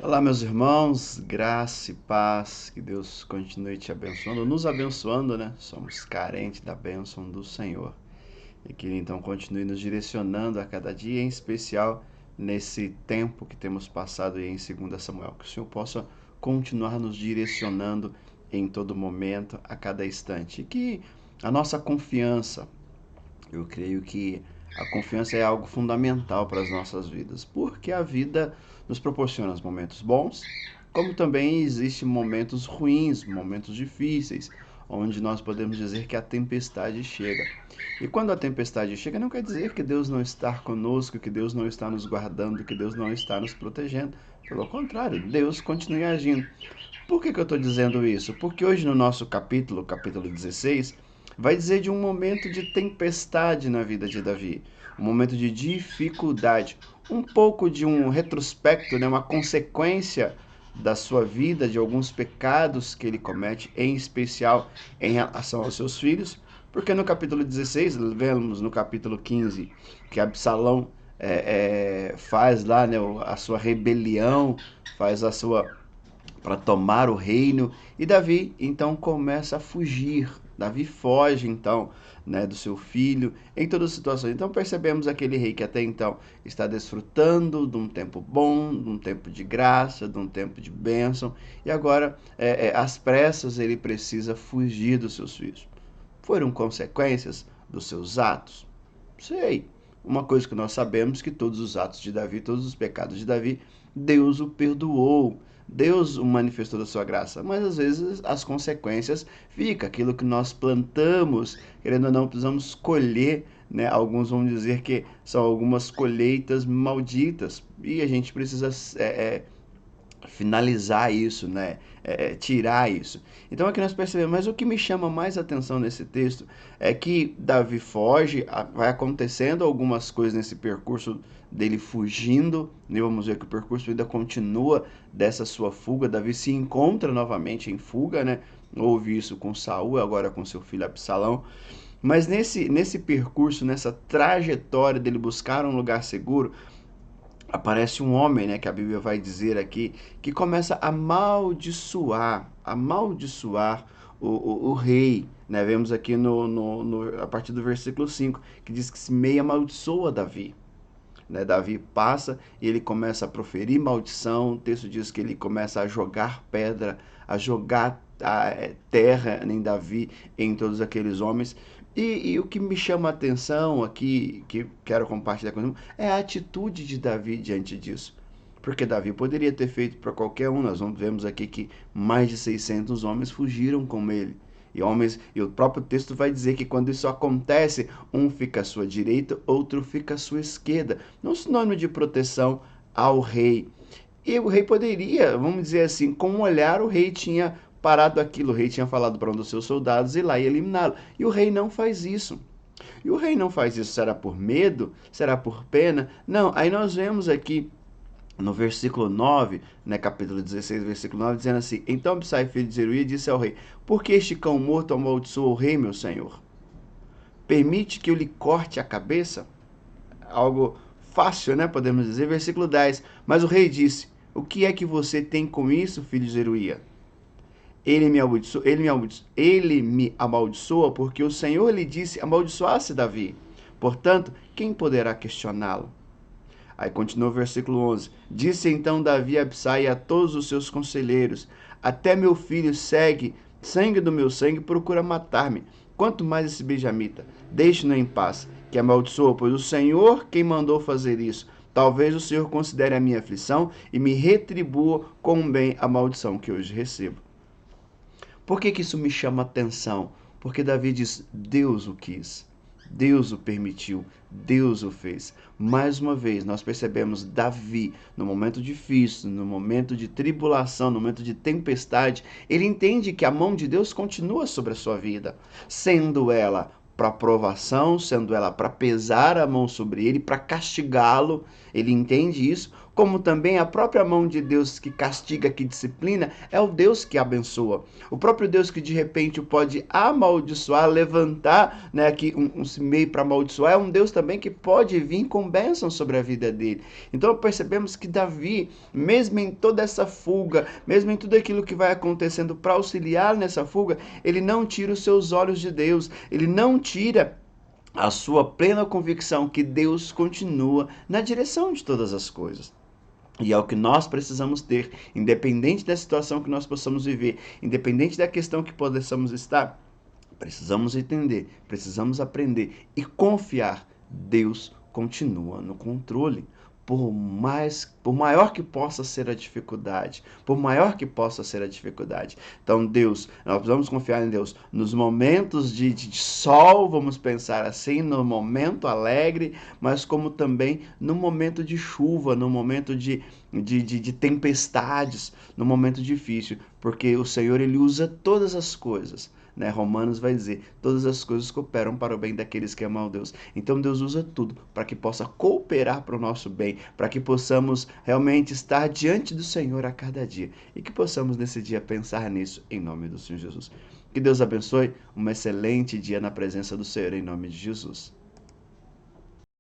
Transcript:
Olá, meus irmãos, graça e paz, que Deus continue te abençoando, nos abençoando, né? Somos carentes da bênção do Senhor. E que Ele então continue nos direcionando a cada dia, em especial nesse tempo que temos passado aí em 2 Samuel. Que o Senhor possa continuar nos direcionando em todo momento, a cada instante. E que a nossa confiança, eu creio que a confiança é algo fundamental para as nossas vidas, porque a vida nos proporciona os momentos bons, como também existem momentos ruins, momentos difíceis, onde nós podemos dizer que a tempestade chega. E quando a tempestade chega, não quer dizer que Deus não está conosco, que Deus não está nos guardando, que Deus não está nos protegendo. Pelo contrário, Deus continua agindo. Por que eu estou dizendo isso? Porque hoje no nosso capítulo 16, vai dizer de um momento de tempestade na vida de Davi, um momento de dificuldade, um pouco de um retrospecto, né, uma consequência da sua vida, de alguns pecados que ele comete, em especial em relação aos seus filhos, porque no capítulo 16, vemos no capítulo 15 que Absalão faz lá, né, a sua rebelião, faz a sua para tomar o reino. E Davi então começa a fugir. Davi foge então, né, do seu filho em todas as situações. Então percebemos aquele rei que até então está desfrutando de um tempo bom, de um tempo de graça, de um tempo de bênção, e agora às pressas ele precisa fugir dos seus filhos. Foram consequências dos seus atos? Sei. Uma coisa que nós sabemos que todos os atos de Davi, todos os pecados de Davi, Deus o perdoou. Deus o manifestou da sua graça, mas às vezes as consequências ficam, aquilo que nós plantamos, querendo ou não, precisamos colher, né? Alguns vão dizer que são algumas colheitas malditas, e a gente precisa finalizar isso, né? Tirar isso. Então aqui nós percebemos, mas o que me chama mais atenção nesse texto é que Davi foge, vai acontecendo algumas coisas nesse percurso dele fugindo, e vamos ver que o percurso ainda continua dessa sua fuga. Davi se encontra novamente em fuga, né? Houve isso com Saul, agora com seu filho Absalão. Mas nesse percurso, nessa trajetória dele buscar um lugar seguro, aparece um homem, né, que a Bíblia vai dizer aqui, que começa a amaldiçoar o rei. Né? Vemos aqui a partir do versículo 5, que diz que se meio amaldiçoa Davi. Né? Davi passa e ele começa a proferir maldição. O texto diz que ele começa a jogar pedra, a jogar terra em Davi, em todos aqueles homens. E o que me chama a atenção aqui, que quero compartilhar com você, é a atitude de Davi diante disso. Porque Davi poderia ter feito para qualquer um. Nós vemos aqui que mais de 600 homens fugiram com ele. E o próprio texto vai dizer que quando isso acontece, um fica à sua direita, outro fica à sua esquerda, num sinônimo de proteção ao rei. E o rei poderia, vamos dizer assim, com um olhar o rei tinha parado aquilo, o rei tinha falado para um dos seus soldados ir lá e eliminá-lo. E o rei não faz isso. E o rei não faz isso, será por medo? Será por pena? Não, aí nós vemos aqui no versículo 9, né, capítulo 16, versículo 9, dizendo assim: Então Absai, filho de Zeruia, disse ao rei: Por que este cão morto amaldiçoa o rei, meu senhor? Permite que eu lhe corte a cabeça? Algo fácil, né, podemos dizer. Versículo 10, Mas o rei disse: O que é que você tem com isso, filho de Zeruia? Ele me amaldiçoa porque o Senhor lhe disse: Amaldiçoasse Davi. Portanto, quem poderá questioná-lo? Aí continua o versículo 11. Disse então Davi a Absai e a todos os seus conselheiros: Até meu filho segue, sangue do meu sangue, procura matar-me. Quanto mais esse benjamita, deixe-no em paz, que amaldiçoa, pois o Senhor quem mandou fazer isso. Talvez o Senhor considere a minha aflição e me retribua com bem a maldição que hoje recebo. Por que isso me chama atenção? Porque Davi diz: Deus o quis, Deus o permitiu, Deus o fez. Mais uma vez, nós percebemos Davi, no momento difícil, no momento de tribulação, no momento de tempestade, ele entende que a mão de Deus continua sobre a sua vida, sendo ela para provação, sendo ela para pesar a mão sobre ele, para castigá-lo. Ele entende isso, como também a própria mão de Deus que castiga, que disciplina, é o Deus que abençoa. O próprio Deus que de repente pode amaldiçoar, levantar, né, aqui um meio para amaldiçoar, é um Deus também que pode vir com bênção sobre a vida dele. Então percebemos que Davi, mesmo em toda essa fuga, mesmo em tudo aquilo que vai acontecendo para auxiliar nessa fuga, ele não tira os seus olhos de Deus, ele não tira a sua plena convicção que Deus continua na direção de todas as coisas. E é o que nós precisamos ter, independente da situação que nós possamos viver, independente da questão que possamos estar, precisamos entender, precisamos aprender e confiar. Deus continua no controle. Por maior que possa ser a dificuldade, por maior que possa ser a dificuldade. Então, Deus, nós precisamos confiar em Deus. Nos momentos de sol, vamos pensar assim, no momento alegre, mas como também no momento de chuva, no momento de tempestades, no momento difícil, porque o Senhor, Ele usa todas as coisas. Né? Romanos vai dizer, todas as coisas cooperam para o bem daqueles que amam a Deus. Então Deus usa tudo para que possa cooperar para o nosso bem, para que possamos realmente estar diante do Senhor a cada dia e que possamos nesse dia pensar nisso em nome do Senhor Jesus. Que Deus abençoe, um excelente dia na presença do Senhor em nome de Jesus.